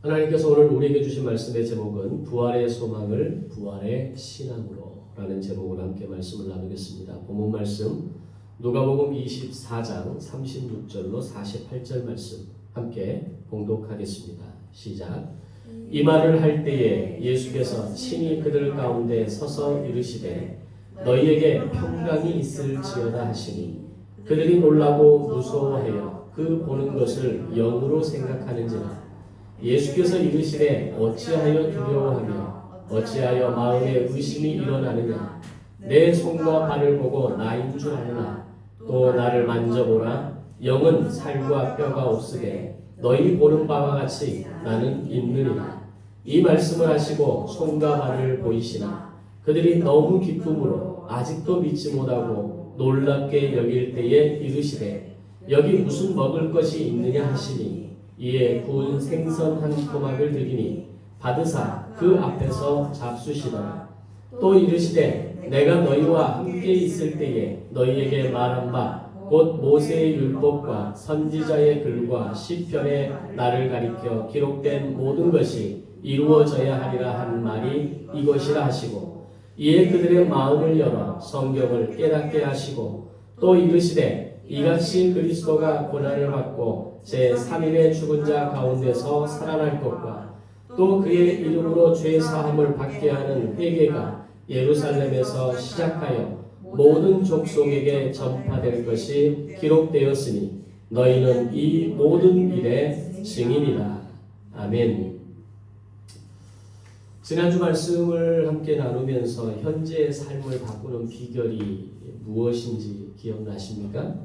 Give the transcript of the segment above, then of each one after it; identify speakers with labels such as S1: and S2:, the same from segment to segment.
S1: 하나님께서 오늘 우리에게 주신 말씀의 제목은 부활의 소망을 부활의 신앙으로 라는 제목으로 함께 말씀을 나누겠습니다. 본문 말씀 누가복음 24장 36절로 48절 말씀 함께 봉독하겠습니다. 시작. 이 말을 할 때에 예수께서 친히 그들 가운데 서서 이르시되 너희에게 평강이 있을지어다 하시니 그들이 놀라고 무서워하여 그 보는 것을 영으로 생각하는지라. 예수께서 이르시되 어찌하여 두려워하며 어찌하여 마음에 의심이 일어나느냐. 내 손과 발을 보고 나인 줄 아느냐. 또 나를 만져보라. 영은 살과 뼈가 없으되 너희 보는 바와 같이 나는 있느니라. 이 말씀을 하시고 손과 발을 보이시나 그들이 너무 기쁨으로 아직도 믿지 못하고 놀랍게 여길 때에 이르시되 여기 무슨 먹을 것이 있느냐 하시니 이에 구운 생선 한 토막을 드리니 받으사 그 앞에서 잡수시더라. 또 이르시되 내가 너희와 함께 있을 때에 너희에게 말한 바 곧 모세의 율법과 선지자의 글과 시편에 나를 가리켜 기록된 모든 것이 이루어져야 하리라 한 말이 이것이라 하시고 이에 그들의 마음을 열어 성경을 깨닫게 하시고 또 이르시되 이같이 그리스도가 고난을 받고 제3일에 죽은 자 가운데서 살아날 것과 또 그의 이름으로 죄 사함을 받게 하는 회개가 예루살렘에서 시작하여 모든 족속에게 전파될 것이 기록되었으니 너희는 이 모든 일의 증인이라. 아멘. 지난주 말씀을 함께 나누면서 현재의 삶을 바꾸는 비결이 무엇인지 기억나십니까?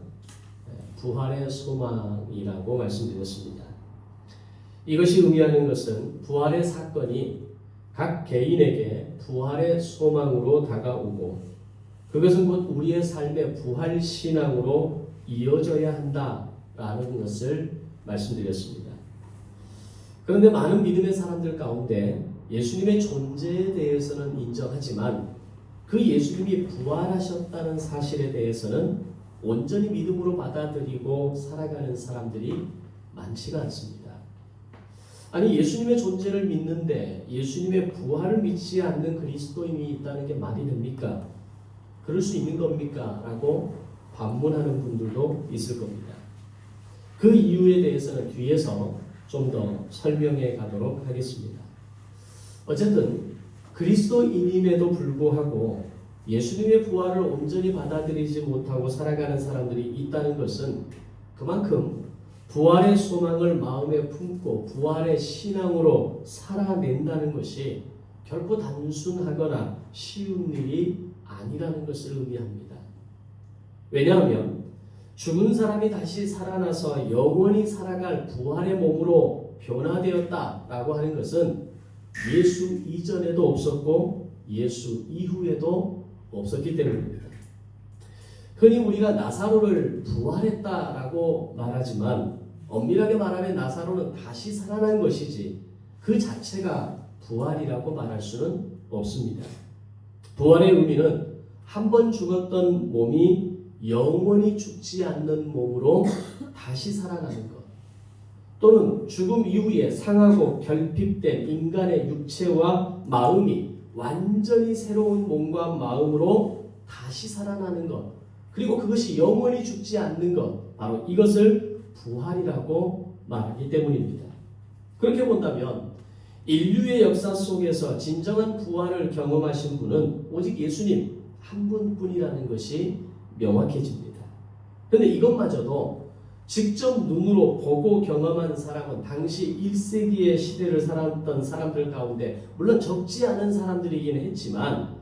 S1: 부활의 소망이라고 말씀드렸습니다. 이것이 의미하는 것은 부활의 사건이 각 개인에게 부활의 소망으로 다가오고 그것은 곧 우리의 삶의 부활 신앙으로 이어져야 한다라는 것을 말씀드렸습니다. 그런데 많은 믿음의 사람들 가운데 예수님의 존재에 대해서는 인정하지만 그 예수님이 부활하셨다는 사실에 대해서는 온전히 믿음으로 받아들이고 살아가는 사람들이 많지가 않습니다. 아니 예수님의 존재를 믿는데 예수님의 부활을 믿지 않는 그리스도인이 있다는 게 말이 됩니까? 그럴 수 있는 겁니까? 라고 반문하는 분들도 있을 겁니다. 그 이유에 대해서는 뒤에서 좀 더 설명해 가도록 하겠습니다. 어쨌든 그리스도인임에도 불구하고 예수님의 부활을 온전히 받아들이지 못하고 살아가는 사람들이 있다는 것은 그만큼 부활의 소망을 마음에 품고 부활의 신앙으로 살아낸다는 것이 결코 단순하거나 쉬운 일이 아니라는 것을 의미합니다. 왜냐하면 죽은 사람이 다시 살아나서 영원히 살아갈 부활의 몸으로 변화되었다라고 하는 것은 예수 이전에도 없었고 예수 이후에도 없었기 때문입니다. 흔히 우리가 나사로를 부활했다라고 말하지만 엄밀하게 말하면 나사로는 다시 살아난 것이지 그 자체가 부활이라고 말할 수는 없습니다. 부활의 의미는 한 번 죽었던 몸이 영원히 죽지 않는 몸으로 다시 살아나는 것, 또는 죽음 이후에 상하고 결핍된 인간의 육체와 마음이 완전히 새로운 몸과 마음으로 다시 살아나는 것, 그리고 그것이 영원히 죽지 않는 것, 바로 이것을 부활이라고 말하기 때문입니다. 그렇게 본다면 인류의 역사 속에서 진정한 부활을 경험하신 분은 오직 예수님 한 분뿐이라는 것이 명확해집니다. 그런데 이것마저도 직접 눈으로 보고 경험한 사람은 당시 1세기의 시대를 살았던 사람들 가운데 물론 적지 않은 사람들이긴 했지만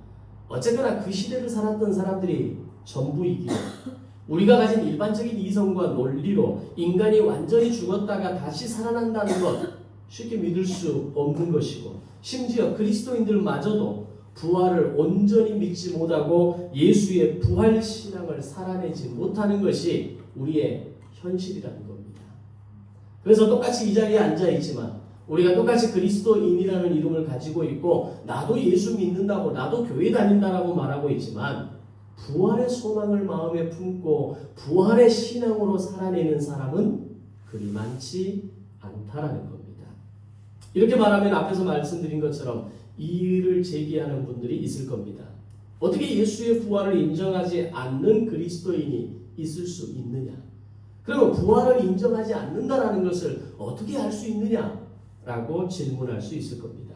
S1: 어쨌거나 그 시대를 살았던 사람들이 전부이기에 우리가 가진 일반적인 이성과 논리로 인간이 완전히 죽었다가 다시 살아난다는 것 쉽게 믿을 수 없는 것이고 심지어 그리스도인들마저도 부활을 온전히 믿지 못하고 예수의 부활 신앙을 살아내지 못하는 것이 우리의 현실이라는 겁니다. 그래서 똑같이 이 자리에 앉아있지만 우리가 똑같이 그리스도인이라는 이름을 가지고 있고 나도 예수 믿는다고 나도 교회 다닌다라고 말하고 있지만 부활의 소망을 마음에 품고 부활의 신앙으로 살아내는 사람은 그리 많지 않다라는 겁니다. 이렇게 말하면 앞에서 말씀드린 것처럼 이의를 제기하는 분들이 있을 겁니다. 어떻게 예수의 부활을 인정하지 않는 그리스도인이 있을 수 있느냐? 그러면 부활을 인정하지 않는다라는 것을 어떻게 알 수 있느냐라고 질문할 수 있을 겁니다.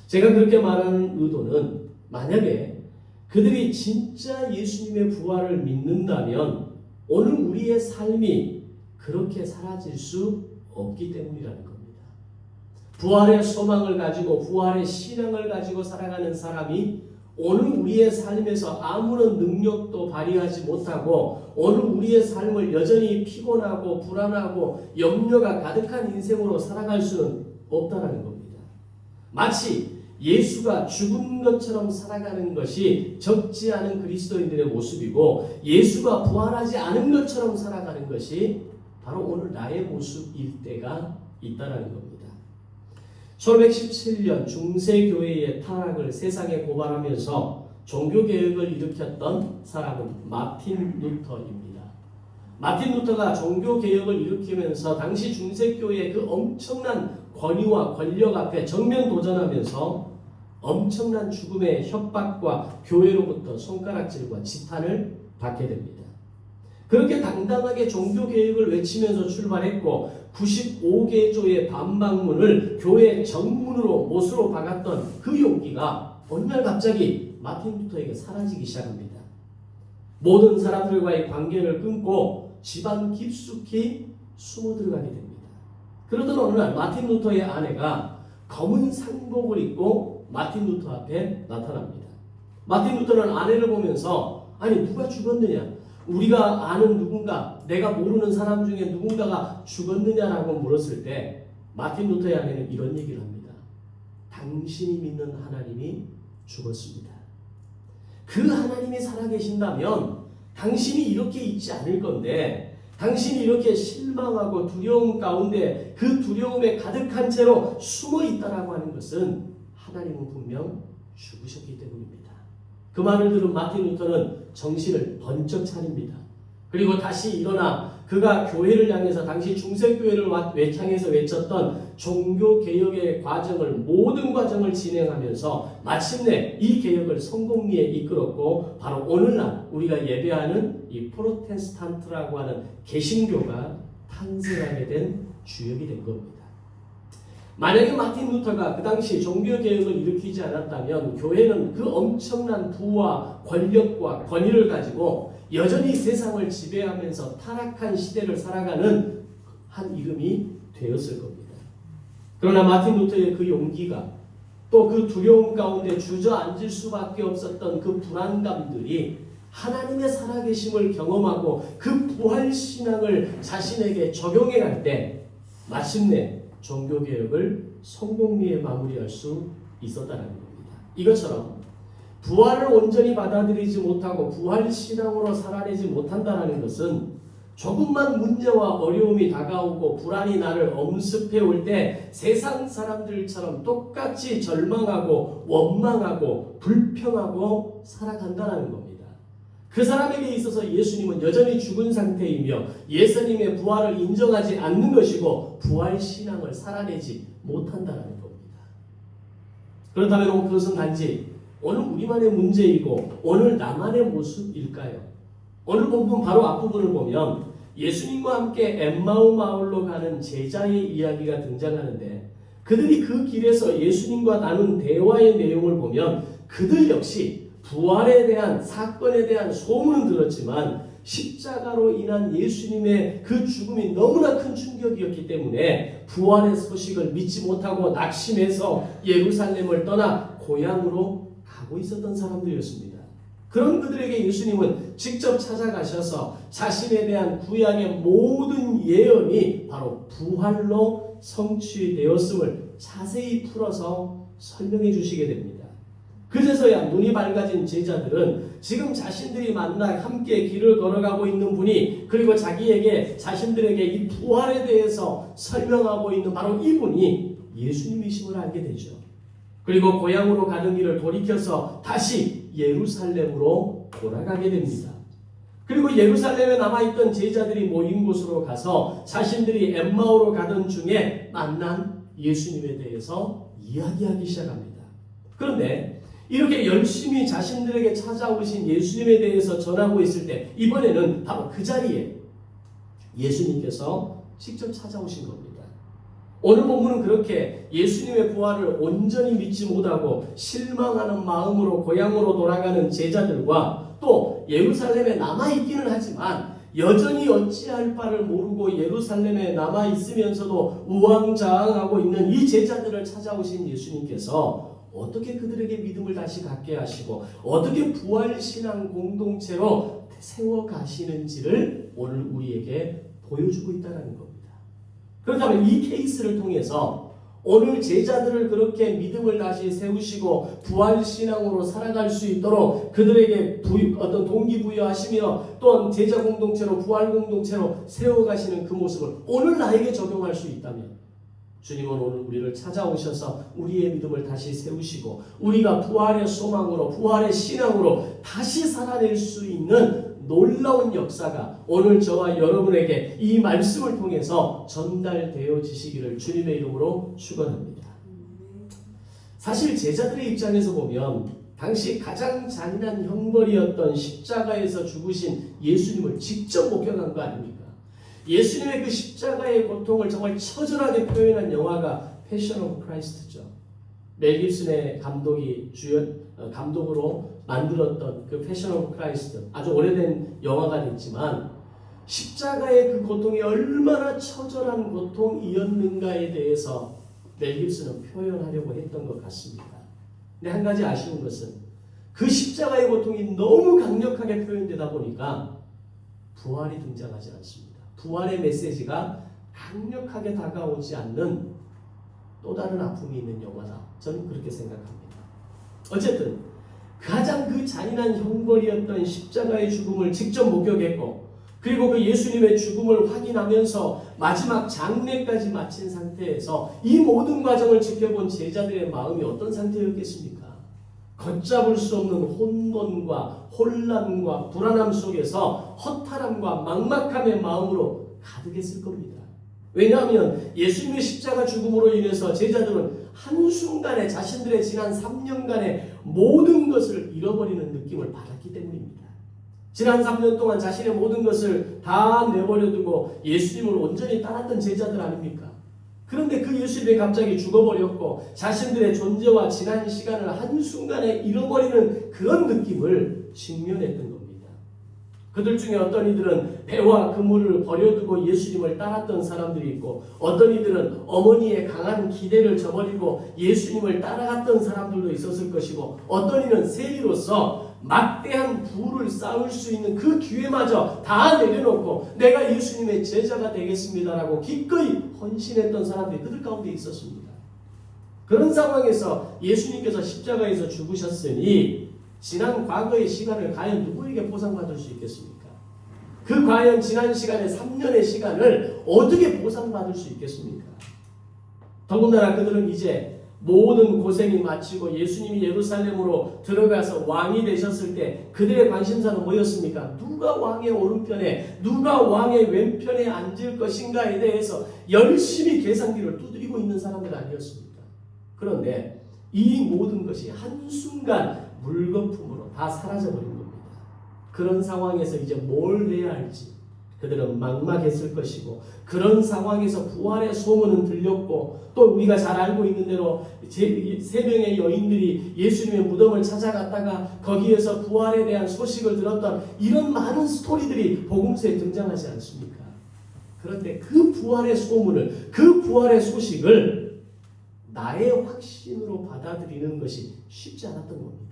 S1: 제가 그렇게 말하는 의도는 만약에 그들이 진짜 예수님의 부활을 믿는다면 오늘 우리의 삶이 그렇게 사라질 수 없기 때문이라는 겁니다. 부활의 소망을 가지고 부활의 신앙을 가지고 살아가는 사람이 오늘 우리의 삶에서 아무런 능력도 발휘하지 못하고 오늘 우리의 삶을 여전히 피곤하고 불안하고 염려가 가득한 인생으로 살아갈 수는 없다는 겁니다. 마치 예수가 죽은 것처럼 살아가는 것이 적지 않은 그리스도인들의 모습이고 예수가 부활하지 않은 것처럼 살아가는 것이 바로 오늘 나의 모습일 때가 있다는 겁니다. 1517년 중세교회의 타락을 세상에 고발하면서 종교개혁을 일으켰던 사람은 마틴 루터입니다. 마틴 루터가 종교개혁을 일으키면서 당시 중세교회의 그 엄청난 권위와 권력 앞에 정면 도전하면서 엄청난 죽음의 협박과 교회로부터 손가락질과 지탄을 받게 됩니다. 그렇게 당당하게 종교개혁을 외치면서 출발했고 95개조의 반박문을 교회 정문으로 못으로 박았던 그 용기가 어느 날 갑자기 마틴 루터에게 사라지기 시작합니다. 모든 사람들과의 관계를 끊고 집안 깊숙이 숨어 들어가게 됩니다. 그러던 어느 날 마틴 루터의 아내가 검은 상복을 입고 마틴 루터 앞에 나타납니다. 마틴 루터는 아내를 보면서 아니 누가 죽었느냐? 우리가 아는 누군가, 내가 모르는 사람 중에 누군가가 죽었느냐라고 물었을 때 마틴 루터의 아내는 이런 얘기를 합니다. 당신이 믿는 하나님이 죽었습니다. 그 하나님이 살아계신다면 당신이 이렇게 있지 않을 건데 당신이 이렇게 실망하고 두려움 가운데 그 두려움에 가득한 채로 숨어 있다라고 하는 것은 하나님은 분명 죽으셨기 때문입니다. 그 말을 들은 마틴 루터는 정신을 번쩍 차립니다. 그리고 다시 일어나 그가 교회를 향해서 당시 중세교회를 향해서 외쳤던 종교개혁의 과정을 모든 과정을 진행하면서 마침내 이 개혁을 성공리에 이끌었고 바로 오늘날 우리가 예배하는 이 프로테스탄트라고 하는 개신교가 탄생하게 된 주역이 된 겁니다. 만약에 마틴 루터가 그 당시 종교개혁을 일으키지 않았다면 교회는 그 엄청난 부와 권력과 권위를 가지고 여전히 세상을 지배하면서 타락한 시대를 살아가는 한 이름이 되었을 겁니다. 그러나 마틴 루터의 그 용기가 또 그 두려움 가운데 주저앉을 수밖에 없었던 그 불안감들이 하나님의 살아계심을 경험하고 그 부활신앙을 자신에게 적용해 갈 때 마침내 종교개혁을 성공리에 마무리할 수 있었다는 겁니다. 이것처럼 부활을 온전히 받아들이지 못하고 부활신앙으로 살아내지 못한다는 것은 조금만 문제와 어려움이 다가오고 불안이 나를 엄습해 올 때 세상 사람들처럼 똑같이 절망하고 원망하고 불평하고 살아간다는 겁니다. 그 사람에게 있어서 예수님은 여전히 죽은 상태이며 예수님의 부활을 인정하지 않는 것이고 부활신앙을 살아내지 못한다는 겁니다. 그렇다면 그것은 단지 오늘 우리만의 문제이고 오늘 나만의 모습일까요? 오늘 본문 바로 앞부분을 보면 예수님과 함께 엠마오 마을로 가는 제자의 이야기가 등장하는데 그들이 그 길에서 예수님과 나눈 대화의 내용을 보면 그들 역시 부활에 대한 사건에 대한 소문은 들었지만 십자가로 인한 예수님의 그 죽음이 너무나 큰 충격이었기 때문에 부활의 소식을 믿지 못하고 낙심해서 예루살렘을 떠나 고향으로 가고 있었던 사람들이었습니다. 그런 그들에게 예수님은 직접 찾아가셔서 자신에 대한 구약의 모든 예언이 바로 부활로 성취되었음을 자세히 풀어서 설명해 주시게 됩니다. 그제서야 눈이 밝아진 제자들은 지금 자신들이 만나 함께 길을 걸어가고 있는 분이 그리고 자신들에게 이 부활에 대해서 설명하고 있는 바로 이분이 예수님이심을 알게 되죠. 그리고 고향으로 가는 길을 돌이켜서 다시 예루살렘으로 돌아가게 됩니다. 그리고 예루살렘에 남아있던 제자들이 모인 곳으로 가서 자신들이 엠마오로 가던 중에 만난 예수님에 대해서 이야기하기 시작합니다. 그런데 이렇게 열심히 자신들에게 찾아오신 예수님에 대해서 전하고 있을 때 이번에는 바로 그 자리에 예수님께서 직접 찾아오신 겁니다. 오늘 본문은 그렇게 예수님의 부활을 온전히 믿지 못하고 실망하는 마음으로 고향으로 돌아가는 제자들과 또 예루살렘에 남아있기는 하지만 여전히 어찌할 바를 모르고 예루살렘에 남아있으면서도 우왕좌왕하고 있는 이 제자들을 찾아오신 예수님께서 어떻게 그들에게 믿음을 다시 갖게 하시고 어떻게 부활신앙 공동체로 세워가시는지를 오늘 우리에게 보여주고 있다는 겁니다. 그렇다면 이 케이스를 통해서 오늘 제자들을 그렇게 믿음을 다시 세우시고 부활신앙으로 살아갈 수 있도록 그들에게 어떤 동기부여하시며 또한 제자 공동체로 부활 공동체로 세워가시는 그 모습을 오늘 나에게 적용할 수 있다면 주님은 오늘 우리를 찾아오셔서 우리의 믿음을 다시 세우시고 우리가 부활의 소망으로 부활의 신앙으로 다시 살아낼 수 있는 놀라운 역사가 오늘 저와 여러분에게 이 말씀을 통해서 전달되어지시기를 주님의 이름으로 축원합니다. 사실 제자들의 입장에서 보면 당시 가장 잔인한 형벌이었던 십자가에서 죽으신 예수님을 직접 목격한 거 아닙니까? 예수님의 그 십자가의 고통을 정말 처절하게 표현한 영화가 패션 오브 크라이스트죠. 멜 깁슨의 감독이 감독으로 만들었던 그 패션 오브 크라이스트, 아주 오래된 영화가 됐지만 십자가의 그 고통이 얼마나 처절한 고통이었는가에 대해서 멜 깁슨은 표현하려고 했던 것 같습니다. 근데 한 가지 아쉬운 것은 그 십자가의 고통이 너무 강력하게 표현되다 보니까 부활이 등장하지 않습니다. 부활의 메시지가 강력하게 다가오지 않는 또 다른 아픔이 있는 영화다. 저는 그렇게 생각합니다. 어쨌든 가장 그 잔인한 형벌이었던 십자가의 죽음을 직접 목격했고 그리고 그 예수님의 죽음을 확인하면서 마지막 장례까지 마친 상태에서 이 모든 과정을 지켜본 제자들의 마음이 어떤 상태였겠습니까? 걷잡을 수 없는 혼돈과 혼란과 불안함 속에서 허탈함과 막막함의 마음으로 가득했을 겁니다. 왜냐하면 예수님의 십자가 죽음으로 인해서 제자들은 한순간에 자신들의 지난 3년간의 모든 것을 잃어버리는 느낌을 받았기 때문입니다. 지난 3년 동안 자신의 모든 것을 다 내버려두고 예수님을 온전히 따랐던 제자들 아닙니까? 그런데 그 예수님이 갑자기 죽어버렸고 자신들의 존재와 지난 시간을 한순간에 잃어버리는 그런 느낌을 직면했던 겁니다. 그들 중에 어떤 이들은 배와 그물을 버려두고 예수님을 따랐던 사람들이 있고 어떤 이들은 어머니의 강한 기대를 저버리고 예수님을 따라갔던 사람들도 있었을 것이고 어떤 이는 세리로서 막대한 부를 쌓을 수 있는 그 기회마저 다 내려놓고 내가 예수님의 제자가 되겠습니다라고 기꺼이 헌신했던 사람들이 그들 가운데 있었습니다. 그런 상황에서 예수님께서 십자가에서 죽으셨으니 지난 과거의 시간을 과연 누구에게 보상받을 수 있겠습니까? 그 과연 지난 시간의 3년의 시간을 어떻게 보상받을 수 있겠습니까? 더군다나 그들은 이제 모든 고생이 마치고 예수님이 예루살렘으로 들어가서 왕이 되셨을 때 그들의 관심사는 뭐였습니까? 누가 왕의 오른편에 누가 왕의 왼편에 앉을 것인가에 대해서 열심히 계산기를 두드리고 있는 사람들 아니었습니까? 그런데 이 모든 것이 한순간 물거품으로 다 사라져버린 겁니다. 그런 상황에서 이제 뭘 해야 할지 그들은 막막했을 것이고 그런 상황에서 부활의 소문은 들렸고 또 우리가 잘 알고 있는 대로 세 명의 여인들이 예수님의 무덤을 찾아갔다가 거기에서 부활에 대한 소식을 들었던 이런 많은 스토리들이 복음서에 등장하지 않습니까? 그런데 그 부활의 소문을 그 부활의 소식을 나의 확신으로 받아들이는 것이 쉽지 않았던 겁니다.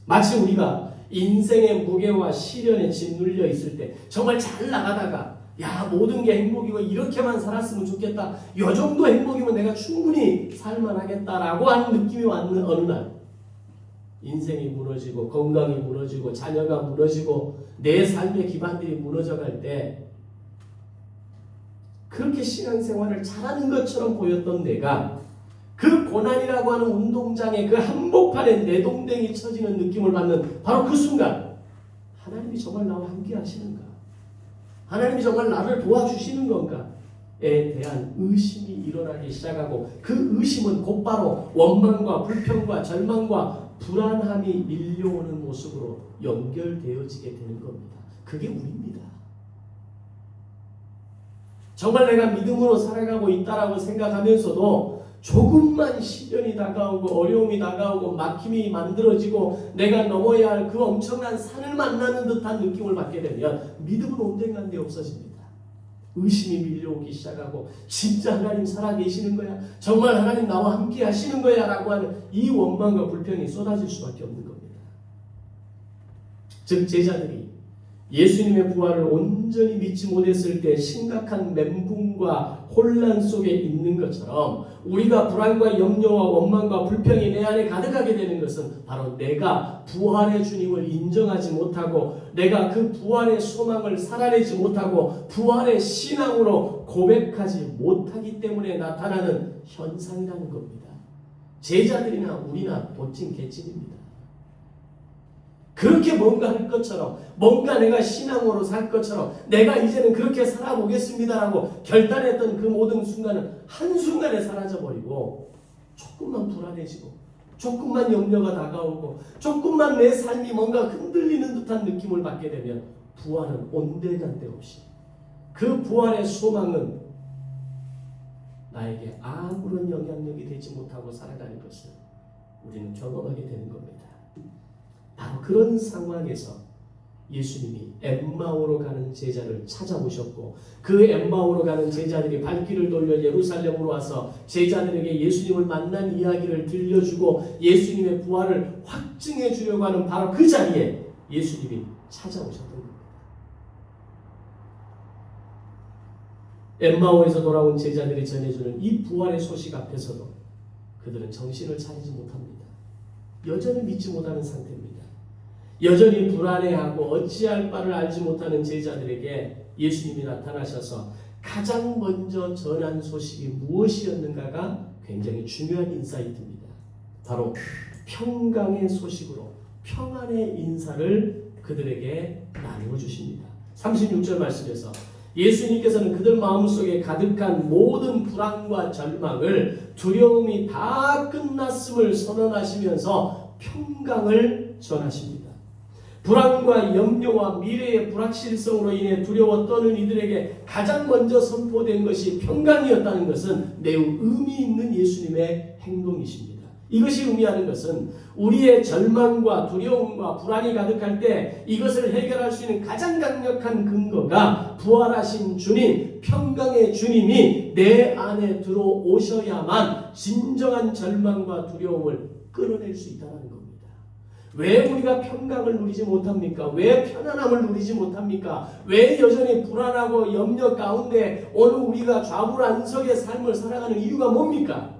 S1: 마치 우리가 인생의 무게와 시련에 짓눌려 있을 때 정말 잘 나가다가 야 모든 게 행복이고 이렇게만 살았으면 좋겠다. 이 정도 행복이면 내가 충분히 살만하겠다라고 하는 느낌이 왔는 어느 날 인생이 무너지고 건강이 무너지고 자녀가 무너지고 내 삶의 기반들이 무너져갈 때 그렇게 신앙생활을 잘하는 것처럼 보였던 내가 그 고난이라고 하는 운동장에 그 한복판에 내동댕이 쳐지는 느낌을 받는 바로 그 순간 하나님이 정말 나와 함께 하시는가? 하나님이 정말 나를 도와주시는 건가? 대한 의심이 일어나기 시작하고 그 의심은 곧바로 원망과 불평과 절망과 불안함이 밀려오는 모습으로 연결되어지게 되는 겁니다. 그게 우리입니다. 정말 내가 믿음으로 살아가고 있다라고 생각하면서도 조금만 시련이 다가오고 어려움이 다가오고 막힘이 만들어지고 내가 넘어야 할 그 엄청난 산을 만나는 듯한 느낌을 받게 되면 믿음은 온데간데 없어집니다. 의심이 밀려오기 시작하고 진짜 하나님 살아계시는 거야? 정말 하나님 나와 함께 하시는 거야? 라고 하는 이 원망과 불평이 쏟아질 수밖에 없는 겁니다. 즉 제자들이 예수님의 부활을 온전히 믿지 못했을 때 심각한 멘붕과 혼란 속에 있는 것처럼 우리가 불안과 염려와 원망과 불평이 내 안에 가득하게 되는 것은 바로 내가 부활의 주님을 인정하지 못하고 내가 그 부활의 소망을 살아내지 못하고 부활의 신앙으로 고백하지 못하기 때문에 나타나는 현상이라는 겁니다. 제자들이나 우리나 도찐 개찐입니다. 그렇게 뭔가 할 것처럼 뭔가 내가 신앙으로 살 것처럼 내가 이제는 그렇게 살아보겠습니다라고 결단했던 그 모든 순간은 한순간에 사라져버리고 조금만 불안해지고 조금만 염려가 다가오고 조금만 내 삶이 뭔가 흔들리는 듯한 느낌을 받게 되면 부활은 온데간데 없이 그 부활의 소망은 나에게 아무런 영향력이 되지 못하고 살아가는 것을 우리는 경험하게 되는 겁니다. 바로 그런 상황에서 예수님이 엠마오로 가는 제자를 찾아오셨고 그 엠마오로 가는 제자들이 발길을 돌려 예루살렘으로 와서 제자들에게 예수님을 만난 이야기를 들려주고 예수님의 부활을 확증해 주려고 하는 바로 그 자리에 예수님이 찾아오셨던 겁니다. 엠마오에서 돌아온 제자들이 전해주는 이 부활의 소식 앞에서도 그들은 정신을 차리지 못합니다. 여전히 믿지 못하는 상태입니다. 여전히 불안해하고 어찌할 바를 알지 못하는 제자들에게 예수님이 나타나셔서 가장 먼저 전한 소식이 무엇이었는가가 굉장히 중요한 인사이트입니다. 바로 평강의 소식으로 평안의 인사를 그들에게 나누어 주십니다. 36절 말씀에서 예수님께서는 그들 마음속에 가득한 모든 불안과 절망을 두려움이 다 끝났음을 선언하시면서 평강을 전하십니다. 불안과 염려와 미래의 불확실성으로 인해 두려워 떠는 이들에게 가장 먼저 선포된 것이 평강이었다는 것은 매우 의미 있는 예수님의 행동이십니다. 이것이 의미하는 것은 우리의 절망과 두려움과 불안이 가득할 때 이것을 해결할 수 있는 가장 강력한 근거가 부활하신 주님, 평강의 주님이 내 안에 들어오셔야만 진정한 절망과 두려움을 끌어낼 수 있다는 겁니다. 왜 우리가 평강을 누리지 못합니까? 왜 편안함을 누리지 못합니까? 왜 여전히 불안하고 염려 가운데 오늘 우리가 좌불안석의 삶을 살아가는 이유가 뭡니까?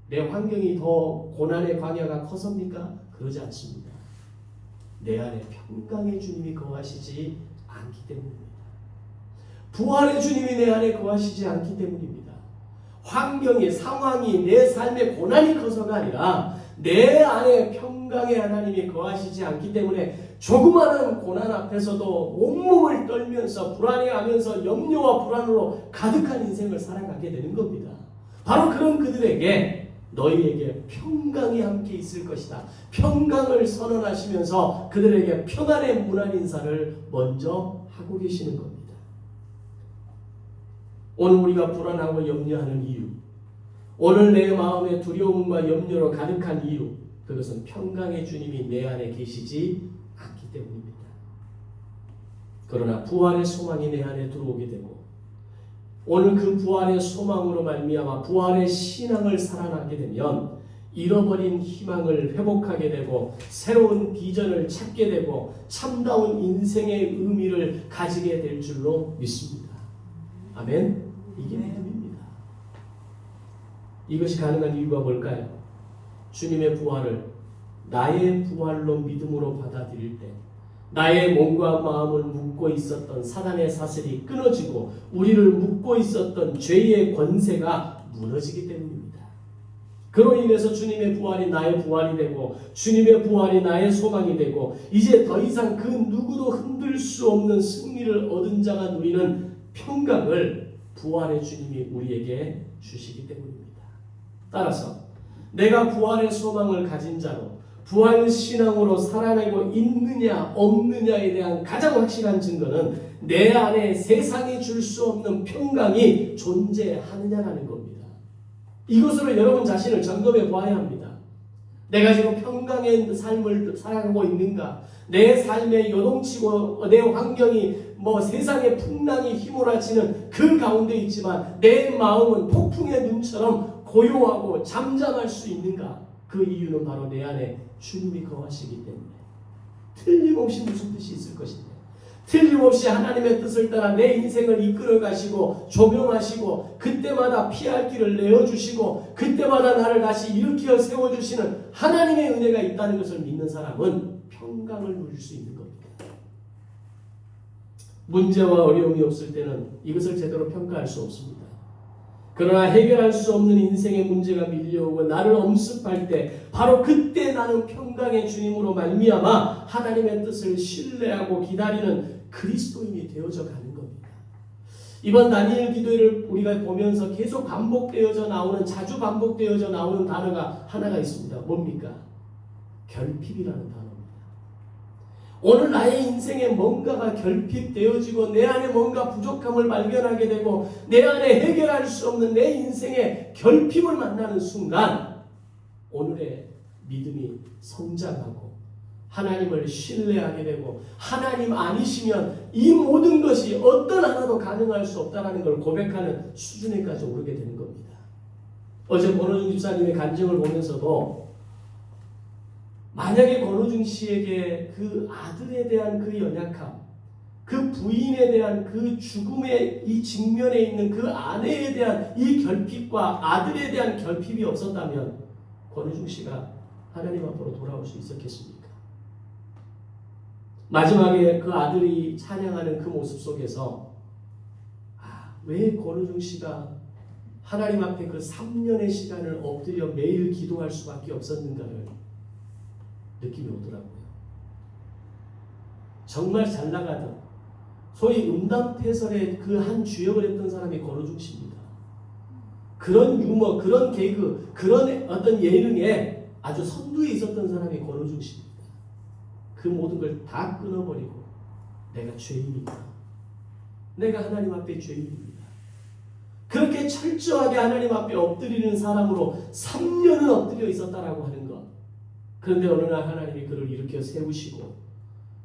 S1: 내 환경이 더 고난의 광야가 커서입니까? 그러지 않습니다. 내 안에 평강의 주님이 거하시지 않기 때문입니다. 부활의 주님이 내 안에 거하시지 않기 때문입니다. 환경이, 상황이, 내 삶의 고난이 커서가 아니라 내 안에 평강의 하나님이 거하시지 않기 때문에 조그마한 고난 앞에서도 온몸을 떨면서 불안해하면서 염려와 불안으로 가득한 인생을 살아가게 되는 겁니다. 바로 그런 그들에게 너희에게 평강이 함께 있을 것이다. 평강을 선언하시면서 그들에게 평안의 문안 인사를 먼저 하고 계시는 겁니다. 오늘 우리가 불안하고 염려하는 이유, 오늘 내 마음에 두려움과 염려로 가득한 이유, 그것은 평강의 주님이 내 안에 계시지 않기 때문입니다. 그러나 부활의 소망이 내 안에 들어오게 되고 오늘 그 부활의 소망으로 말미암아 부활의 신앙을 살아나게 되면 잃어버린 희망을 회복하게 되고 새로운 비전을 찾게 되고 참다운 인생의 의미를 가지게 될 줄로 믿습니다. 아멘. 이게 믿음입니다. 이것이 가능한 이유가 뭘까요? 주님의 부활을 나의 부활로 믿음으로 받아들일 때 나의 몸과 마음을 묶고 있었던 사단의 사슬이 끊어지고 우리를 묶고 있었던 죄의 권세가 무너지기 때문입니다. 그로 인해서 주님의 부활이 나의 부활이 되고 주님의 부활이 나의 소망이 되고 이제 더 이상 그 누구도 흔들 수 없는 승리를 얻은 자가 누리는 평강을 부활의 주님이 우리에게 주시기 때문입니다. 따라서 내가 부활의 소망을 가진 자로 부활 신앙으로 살아내고 있느냐 없느냐에 대한 가장 확실한 증거는 내 안에 세상이 줄 수 없는 평강이 존재하느냐라는 겁니다. 이것으로 여러분 자신을 점검해 보아야 합니다. 내가 지금 평강의 삶을 살아가고 있는가? 내 삶에 요동치고 내 환경이 세상의 풍랑이 휘몰아치는 그 가운데 있지만 내 마음은 폭풍의 눈처럼 고요하고 잠잠할 수 있는가? 그 이유는 바로 내 안에 주님이 거하시기 때문에 틀림없이 무슨 뜻이 있을 것인데 틀림없이 하나님의 뜻을 따라 내 인생을 이끌어 가시고 조명하시고 그때마다 피할 길을 내어주시고 그때마다 나를 다시 일으켜 세워주시는 하나님의 은혜가 있다는 것을 믿는 사람은 평강을 누릴 수 있는 겁니다. 문제와 어려움이 없을 때는 이것을 제대로 평가할 수 없습니다. 그러나 해결할 수 없는 인생의 문제가 밀려오고 나를 엄습할 때 바로 그때 나는 평강의 주님으로 말미암아 하나님의 뜻을 신뢰하고 기다리는 그리스도인이 되어져 가는 겁니다. 이번 다니엘 기도회를 우리가 보면서 계속 자주 반복되어져 나오는 단어가 하나가 있습니다. 뭡니까? 결핍이라는 단어입니다. 오늘 나의 인생에 뭔가가 결핍되어지고 내 안에 뭔가 부족함을 발견하게 되고 내 안에 해결할 수 없는 내 인생의 결핍을 만나는 순간 오늘의 믿음이 성장하고 하나님을 신뢰하게 되고 하나님 아니시면 이 모든 것이 어떤 하나도 가능할 수 없다는 걸 고백하는 수준에까지 오르게 되는 겁니다. 어제 권호중 집사님의 간증을 보면서도 만약에 권호중 씨에게 그 아들에 대한 그 연약함, 그 부인에 대한 그 죽음의 이 직면에 있는 그 아내에 대한 이 결핍과 아들에 대한 결핍이 없었다면 권호중 씨가 하나님 앞으로 돌아올 수 있었겠습니까? 마지막에 그 아들이 찬양하는 그 모습 속에서 왜 권호중 씨가 하나님 앞에 그 3년의 시간을 엎드려 매일 기도할 수밖에 없었는가를 느낌이 오더라고요. 정말 잘 나가던 소위 음담패설의 그 한 주역을 했던 사람이 권호중 씨입니다. 그런 유머, 그런 개그, 그런 어떤 예능에 아주 선두에 있었던 사람이 권호중 씨입니다. 그 모든 걸 다 끊어버리고 내가 죄인이다. 내가 하나님 앞에 죄인입니다. 그렇게 철저하게 하나님 앞에 엎드리는 사람으로 3년은 엎드려 있었다라고 하는 것. 그런데 어느 날 하나님이 그를 일으켜 세우시고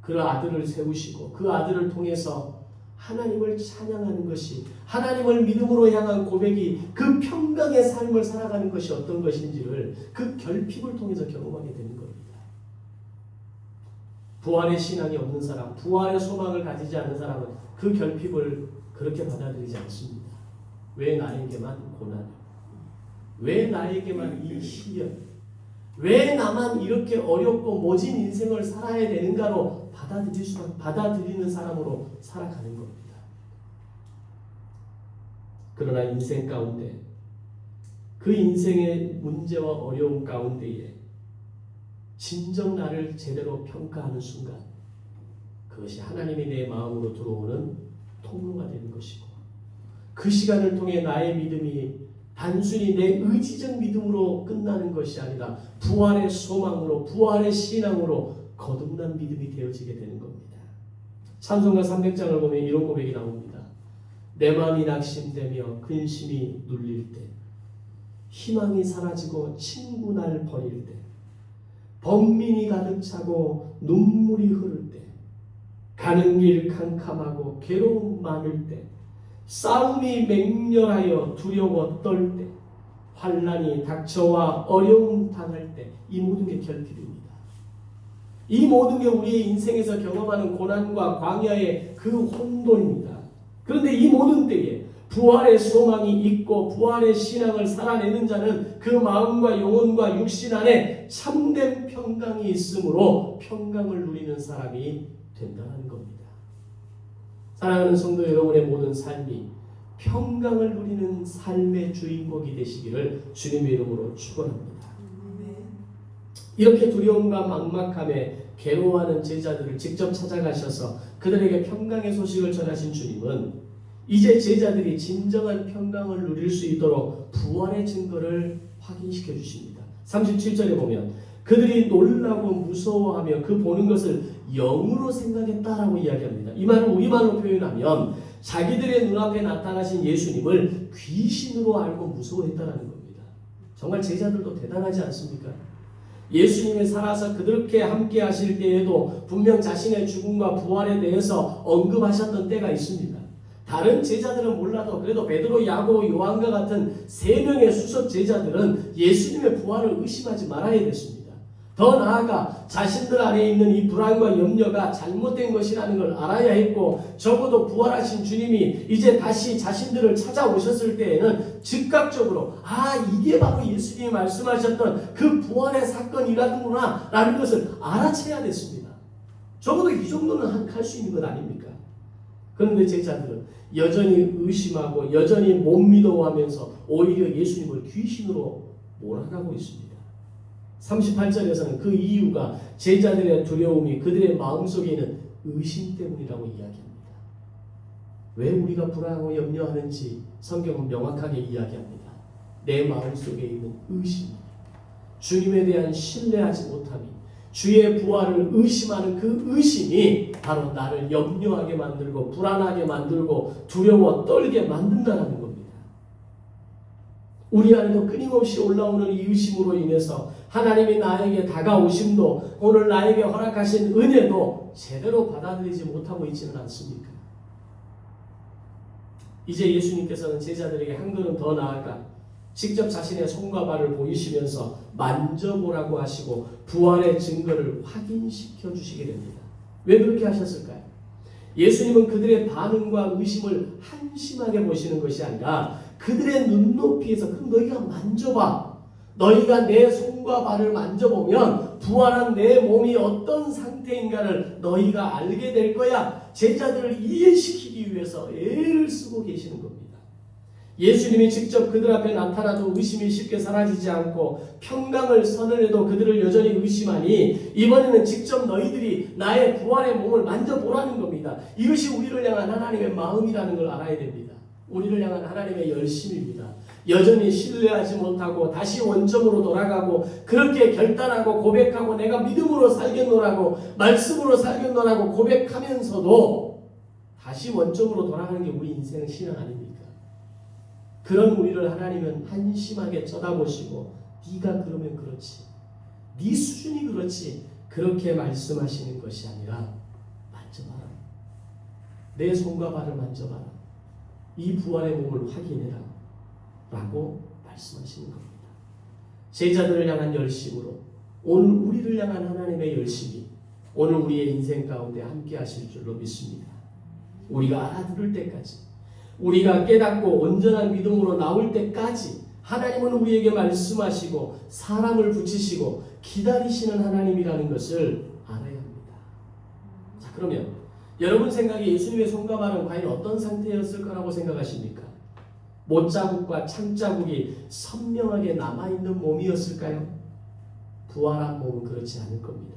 S1: 그 아들을 세우시고 그 아들을 통해서 하나님을 찬양하는 것이 하나님을 믿음으로 향한 고백이 그 평강의 삶을 살아가는 것이 어떤 것인지를 그 결핍을 통해서 경험하게 되는 겁니다. 부활의 신앙이 없는 사람, 부활의 소망을 가지지 않는 사람은 그 결핍을 그렇게 받아들이지 않습니다. 왜 나에게만 고난? 왜 나에게만 이 시련? 왜 나만 이렇게 어렵고 모진 인생을 살아야 되는가로 받아들이는 사람으로 살아가는 겁니다. 그러나 인생 가운데 그 인생의 문제와 어려움 가운데에 진정 나를 제대로 평가하는 순간 그것이 하나님이 내 마음으로 들어오는 통로가 되는 것이고 그 시간을 통해 나의 믿음이 단순히 내 의지적 믿음으로 끝나는 것이 아니라 부활의 소망으로 부활의 신앙으로 거듭난 믿음이 되어지게 되는 겁니다. 찬송가 300장을 보면 이런 고백이 나옵니다. 내 마음이 낙심되며 근심이 눌릴 때 희망이 사라지고 친구 날 버릴 때 번민이 가득 차고 눈물이 흐를 때 가는 길 캄캄하고 괴로움 많을 때 싸움이 맹렬하여 두려워 떨 때 환난이 닥쳐와 어려움 당할 때 이 모든 게 결핍입니다. 이 모든 게 우리의 인생에서 경험하는 고난과 광야의 그 혼돈입니다. 그런데 이 모든 때에 부활의 소망이 있고 부활의 신앙을 살아내는 자는 그 마음과 영혼과 육신 안에 참된 평강이 있으므로 평강을 누리는 사람이 된다는 겁니다. 사랑하는 성도 여러분의 모든 삶이 평강을 누리는 삶의 주인공이 되시기를 주님의 이름으로 축원합니다. 이렇게 두려움과 막막함에 괴로워하는 제자들을 직접 찾아가셔서 그들에게 평강의 소식을 전하신 주님은 이제 제자들이 진정한 평강을 누릴 수 있도록 부활의 증거를 확인시켜 주십니다. 37절에 보면 그들이 놀라고 무서워하며 그 보는 것을 영으로 생각했다라고 이야기합니다. 이 말을 우리말로 표현하면 자기들의 눈앞에 나타나신 예수님을 귀신으로 알고 무서워했다라는 겁니다. 정말 제자들도 대단하지 않습니까? 예수님이 살아서 그렇게 함께 하실 때에도 분명 자신의 죽음과 부활에 대해서 언급하셨던 때가 있습니다. 다른 제자들은 몰라도 그래도 베드로, 야고보, 요한과 같은 3명의 수석 제자들은 예수님의 부활을 의심하지 말아야 됐습니다. 더 나아가 자신들 안에 있는 이 불안과 염려가 잘못된 것이라는 걸 알아야 했고, 적어도 부활하신 주님이 이제 다시 자신들을 찾아오셨을 때에는 즉각적으로 이게 바로 예수님이 말씀하셨던 그 부활의 사건이라는구나 라는 것을 알아채야 됐습니다. 적어도 이 정도는 할 수 있는 것 아닙니까? 그런데 제자들은 여전히 의심하고 여전히 못 믿어하면서 오히려 예수님을 귀신으로 몰아가고 있습니다. 38절에서는 그 이유가 제자들의 두려움이 그들의 마음속에 있는 의심 때문이라고 이야기합니다. 왜 우리가 불안하고 염려하는지 성경은 명확하게 이야기합니다. 내 마음속에 있는 의심, 주님에 대한 신뢰하지 못함이, 주의 부활을 의심하는 그 의심이 바로 나를 염려하게 만들고 불안하게 만들고 두려워 떨게 만든다는 겁니다. 우리 안에도 끊임없이 올라오는 이 의심으로 인해서 하나님이 나에게 다가오심도 오늘 나에게 허락하신 은혜도 제대로 받아들이지 못하고 있지는 않습니까? 이제 예수님께서는 제자들에게 한 걸음 더 나아가 직접 자신의 손과 발을 보이시면서 만져보라고 하시고 부활의 증거를 확인시켜 주시게 됩니다. 왜 그렇게 하셨을까요? 예수님은 그들의 반응과 의심을 한심하게 보시는 것이 아니라 그들의 눈높이에서 그럼 너희가 만져봐. 너희가 내 손과 발을 만져보면 부활한 내 몸이 어떤 상태인가를 너희가 알게 될 거야. 제자들을 이해시키기 위해서 애를 쓰고 계시는 겁니다. 예수님이 직접 그들 앞에 나타나도 의심이 쉽게 사라지지 않고 평강을 선언해도 그들을 여전히 의심하니 이번에는 직접 너희들이 나의 부활의 몸을 만져보라는 겁니다. 이것이 우리를 향한 하나님의 마음이라는 걸 알아야 됩니다. 우리를 향한 하나님의 열심입니다. 여전히 신뢰하지 못하고 다시 원점으로 돌아가고 그렇게 결단하고 고백하고 내가 믿음으로 살겠노라고 말씀으로 살겠노라고 고백하면서도 다시 원점으로 돌아가는 게 우리 인생의 신앙 아닙니까? 그런 우리를 하나님은 한심하게 쳐다보시고 네가 그러면 그렇지, 네 수준이 그렇지 그렇게 말씀하시는 것이 아니라 만져봐라. 내 손과 발을 만져봐라. 이 부활의 몸을 확인해라 라고 말씀하시는 겁니다. 제자들을 향한 열심으로 오늘 우리를 향한 하나님의 열심이 오늘 우리의 인생 가운데 함께 하실 줄로 믿습니다. 우리가 알아들을 때까지, 우리가 깨닫고 온전한 믿음으로 나올 때까지 하나님은 우리에게 말씀하시고 사람을 붙이시고 기다리시는 하나님이라는 것을 알아야 합니다. 자, 그러면 여러분 생각에 예수님의 손과 발은 과연 어떤 상태였을 거라고 생각하십니까? 못자국과 창자국이 선명하게 남아있는 몸이었을까요? 부활한 몸은 그렇지 않을 겁니다.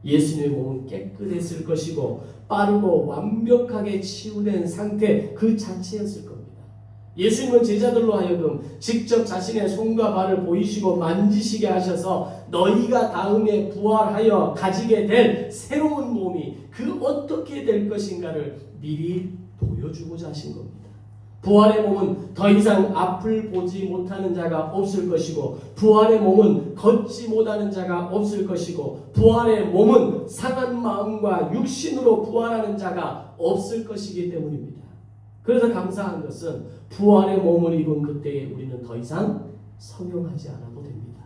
S1: 예수님의 몸은 깨끗했을 것이고 빠르고 완벽하게 치유된 상태 그 자체였을 겁니다. 예수님은 제자들로 하여금 직접 자신의 손과 발을 보이시고 만지시게 하셔서 너희가 다음에 부활하여 가지게 될 새로운 몸이 그 어떻게 될 것인가를 미리 보여주고자 하신 겁니다. 부활의 몸은 더 이상 앞을 보지 못하는 자가 없을 것이고 부활의 몸은 걷지 못하는 자가 없을 것이고 부활의 몸은 상한 마음과 육신으로 부활하는 자가 없을 것이기 때문입니다. 그래서 감사한 것은 부활의 몸을 입은 그때에 우리는 더 이상 성형하지 않아도 됩니다.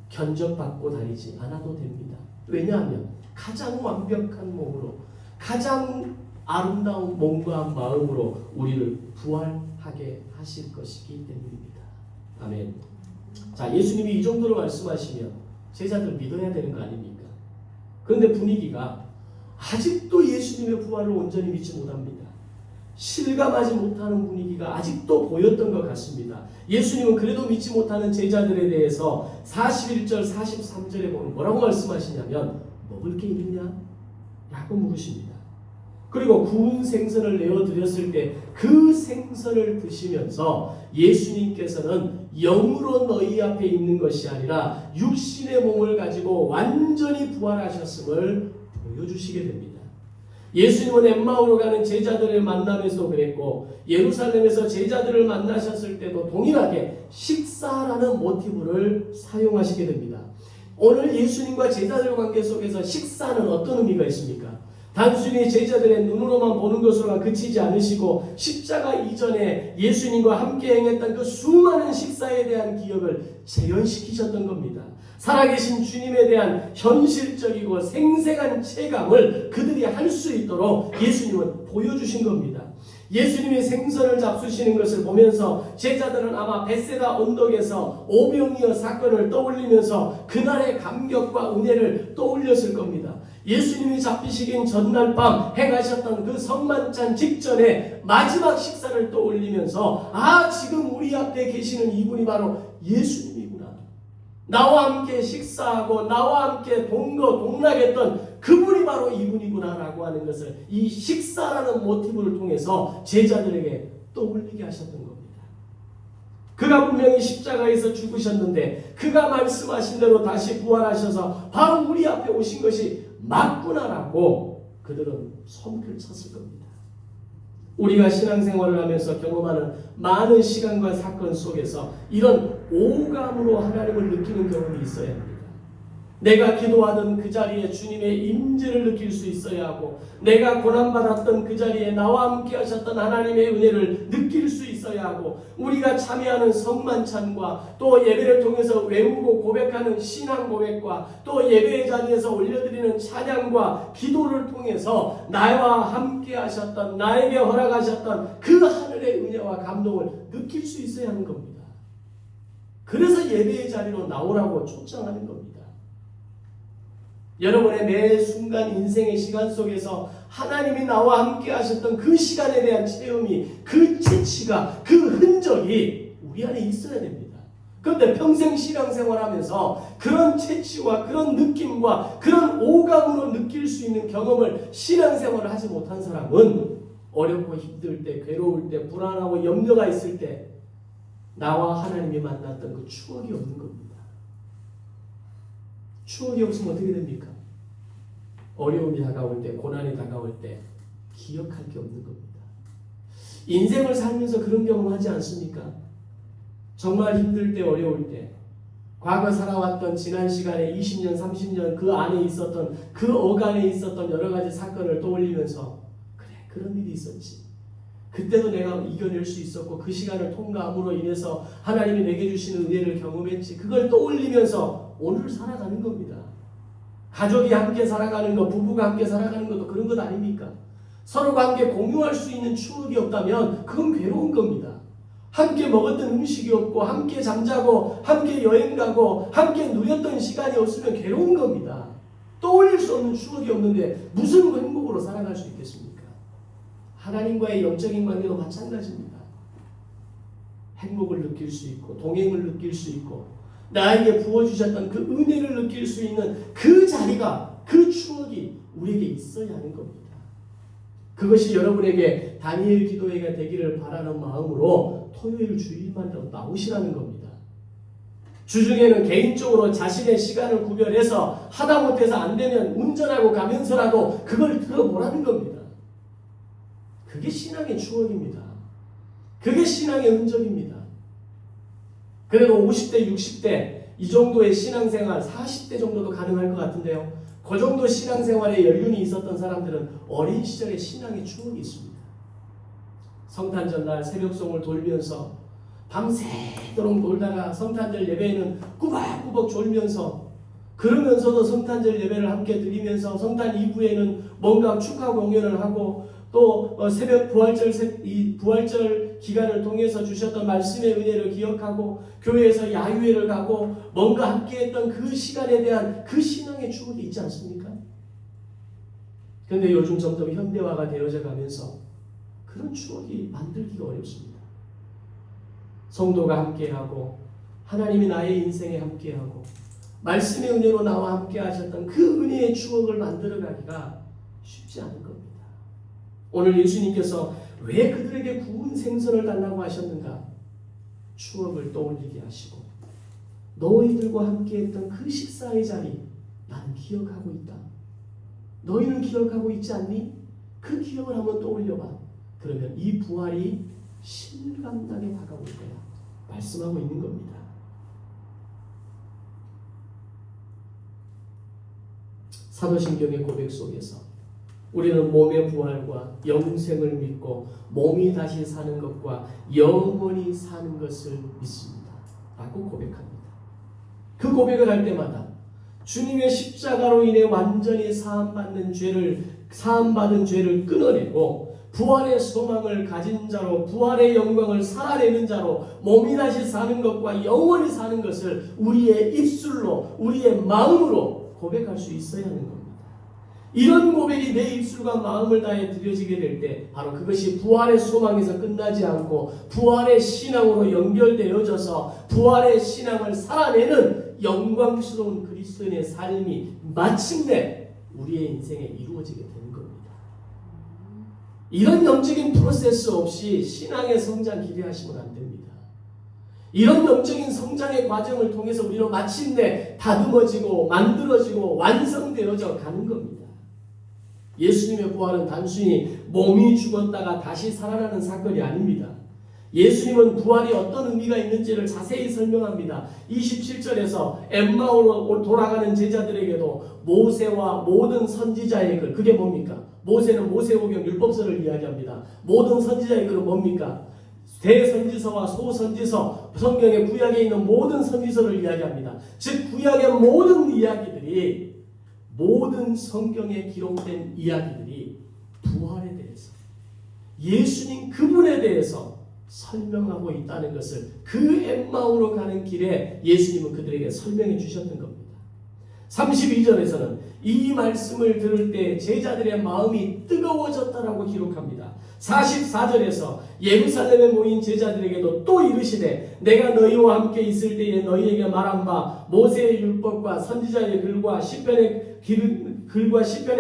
S1: 견적받고 다니지 않아도 됩니다. 왜냐하면 가장 완벽한 몸으로 가장 아름다운 몸과 마음으로 우리를 부활하게 하실 것이기 때문입니다. 아멘. 자, 예수님이 이 정도로 말씀하시면 제자들 믿어야 되는 거 아닙니까? 그런데 분위기가 아직도 예수님의 부활을 온전히 믿지 못합니다. 실감하지 못하는 분위기가 아직도 보였던 것 같습니다. 예수님은 그래도 믿지 못하는 제자들에 대해서 41절 43절에 보면 뭐라고 말씀하시냐면 먹을 게 있느냐? 라고 물으십니다. 그리고 구운 생선을 내어드렸을 때 그 생선을 드시면서 예수님께서는 영으로 너희 앞에 있는 것이 아니라 육신의 몸을 가지고 완전히 부활하셨음을 보여주시게 됩니다. 예수님은 엠마오로 가는 제자들을 만나면서도 그랬고 예루살렘에서 제자들을 만나셨을 때도 동일하게 식사라는 모티브를 사용하시게 됩니다. 오늘 예수님과 제자들 관계 속에서 식사는 어떤 의미가 있습니까? 단순히 제자들의 눈으로만 보는 것으로만 그치지 않으시고 십자가 이전에 예수님과 함께 행했던 그 수많은 식사에 대한 기억을 재현시키셨던 겁니다. 살아계신 주님에 대한 현실적이고 생생한 체감을 그들이 할 수 있도록 예수님은 보여주신 겁니다. 예수님이 생선을 잡수시는 것을 보면서 제자들은 아마 벳세다 언덕에서 오병이어 사건을 떠올리면서 그날의 감격과 은혜를 떠올렸을 겁니다. 예수님이 잡히시긴 전날 밤 행하셨던 그 성만찬 직전에 마지막 식사를 떠올리면서 지금 우리 앞에 계시는 이분이 바로 예수님이구나. 나와 함께 식사하고 나와 함께 동거동락했던 그분이 바로 이분이구나 라고 하는 것을 이 식사라는 모티브를 통해서 제자들에게 떠올리게 하셨던 겁니다. 그가 분명히 십자가에서 죽으셨는데 그가 말씀하신 대로 다시 부활하셔서 바로 우리 앞에 오신 것이 맞구나라고 그들은 소문을 쳤을 겁니다. 우리가 신앙생활을 하면서 경험하는 많은 시간과 사건 속에서 이런 오감으로 하나님을 느끼는 경험이 있어야 합니다. 내가 기도하던 그 자리에 주님의 임재를 느낄 수 있어야 하고 내가 고난받았던 그 자리에 나와 함께 하셨던 하나님의 은혜를 느낄 수 있어야 하고 우리가 참여하는 성만찬과 또 예배를 통해서 외우고 고백하는 신앙 고백과 또 예배의 자리에서 올려드리는 찬양과 기도를 통해서 나와 함께 하셨던 나에게 허락하셨던 그 하늘의 은혜와 감동을 느낄 수 있어야 하는 겁니다. 그래서 예배의 자리로 나오라고 초청하는 겁니다. 여러분의 매 순간 인생의 시간 속에서 하나님이 나와 함께 하셨던 그 시간에 대한 체험이 그 채취가 그 흔적이 우리 안에 있어야 됩니다. 그런데 평생 신앙생활하면서 그런 채취와 그런 느낌과 그런 오감으로 느낄 수 있는 경험을 신앙생활을 하지 못한 사람은 어렵고 힘들 때 괴로울 때 불안하고 염려가 있을 때 나와 하나님이 만났던 그 추억이 없는 겁니다. 추억이 없으면 어떻게 됩니까? 어려움이 다가올 때, 고난이 다가올 때 기억할 게 없는 겁니다. 인생을 살면서 그런 경험 하지 않습니까? 정말 힘들 때, 어려울 때 과거 살아왔던 지난 시간에 20년, 30년 그 안에 있었던 그 어간에 있었던 여러 가지 사건을 떠올리면서 그래, 그런 일이 있었지. 그때도 내가 이겨낼 수 있었고 그 시간을 통과함으로 인해서 하나님이 내게 주시는 은혜를 경험했지. 그걸 떠올리면서 오늘 살아가는 겁니다. 가족이 함께 살아가는 것, 부부가 함께 살아가는 것도 그런 것 아닙니까? 서로가 함께 공유할 수 있는 추억이 없다면 그건 괴로운 겁니다. 함께 먹었던 음식이 없고 함께 잠자고 함께 여행 가고 함께 누렸던 시간이 없으면 괴로운 겁니다. 떠올릴 수 없는 추억이 없는데 무슨 행복으로 살아갈 수 있겠습니까? 하나님과의 영적인 관계도 마찬가지입니다. 행복을 느낄 수 있고 동행을 느낄 수 있고 나에게 부어주셨던 그 은혜를 느낄 수 있는 그 자리가 그 추억이 우리에게 있어야 하는 겁니다. 그것이 여러분에게 다니엘 기도회가 되기를 바라는 마음으로 토요일 주일만 나오시라는 겁니다. 주중에는 개인적으로 자신의 시간을 구별해서 하다못해서 안되면 운전하고 가면서라도 그걸 들어보라는 겁니다. 그게 신앙의 추억입니다. 그게 신앙의 흔적입니다. 그래도 50대, 60대 이 정도의 신앙생활 40대 정도도 가능할 것 같은데요. 그 정도 신앙생활에 연륜이 있었던 사람들은 어린 시절의 신앙의 추억이 있습니다. 성탄절 날 새벽송을 돌면서 밤새도록 놀다가 성탄절 예배에는 꾸벅꾸벅 졸면서 그러면서도 성탄절 예배를 함께 드리면서 성탄 이후에는 뭔가 축하 공연을 하고 또 새벽 부활절 기간을 통해서 주셨던 말씀의 은혜를 기억하고 교회에서 야유회를 가고 뭔가 함께했던 그 시간에 대한 그 신앙의 추억이 있지 않습니까? 그런데 요즘 점점 현대화가 되어져 가면서 그런 추억이 만들기가 어렵습니다. 성도가 함께하고 하나님이 나의 인생에 함께하고 말씀의 은혜로 나와 함께 하셨던 그 은혜의 추억을 만들어가기가 쉽지 않을 겁니다. 오늘 예수님께서 왜 그들에게 구운 생선을 달라고 하셨는가? 추억을 떠올리게 하시고 너희들과 함께 했던 그 식사의 자리 나는 기억하고 있다. 너희는 기억하고 있지 않니? 그 기억을 한번 떠올려봐. 그러면 이 부활이 실감나게 다가올 거야. 말씀하고 있는 겁니다. 사도신경의 고백 속에서 우리는 몸의 부활과 영생을 믿고 몸이 다시 사는 것과 영원히 사는 것을 믿습니다. 라고 고백합니다. 그 고백을 할 때마다 주님의 십자가로 인해 완전히 사함받은 죄를 끊어내고 부활의 소망을 가진 자로 부활의 영광을 살아내는 자로 몸이 다시 사는 것과 영원히 사는 것을 우리의 입술로 우리의 마음으로 고백할 수 있어야 하는 겁니다. 이런 고백이 내 입술과 마음을 다해 드려지게 될 때 바로 그것이 부활의 소망에서 끝나지 않고 부활의 신앙으로 연결되어져서 부활의 신앙을 살아내는 영광스러운 그리스도인의 삶이 마침내 우리의 인생에 이루어지게 되는 겁니다. 이런 영적인 프로세스 없이 신앙의 성장 기대하시면 안 됩니다. 이런 영적인 성장의 과정을 통해서 우리는 마침내 다듬어지고 만들어지고 완성되어져 가는 겁니다. 예수님의 부활은 단순히 몸이 죽었다가 다시 살아나는 사건이 아닙니다. 예수님은 부활이 어떤 의미가 있는지를 자세히 설명합니다. 27절에서 엠마오로 돌아가는 제자들에게도 모세와 모든 선지자의 글, 그게 뭡니까? 모세는 모세오경 율법서를 이야기합니다. 모든 선지자의 글은 뭡니까? 대선지서와 소선지서, 성경의 구약에 있는 모든 선지서를 이야기합니다. 즉 구약의 모든 이야기들이 모든 성경에 기록된 이야기들이 부활에 대해서 예수님 그분에 대해서 설명하고 있다는 것을 그 엠마오로 가는 길에 예수님은 그들에게 설명해 주셨던 겁니다. 32절에서는 이 말씀을 들을 때 제자들의 마음이 뜨거워졌다라고 기록합니다. 44절에서 예루살렘에 모인 제자들에게도 또 이르시되 내가 너희와 함께 있을 때에 너희에게 말한 바 모세의 율법과 선지자의 글과 시편의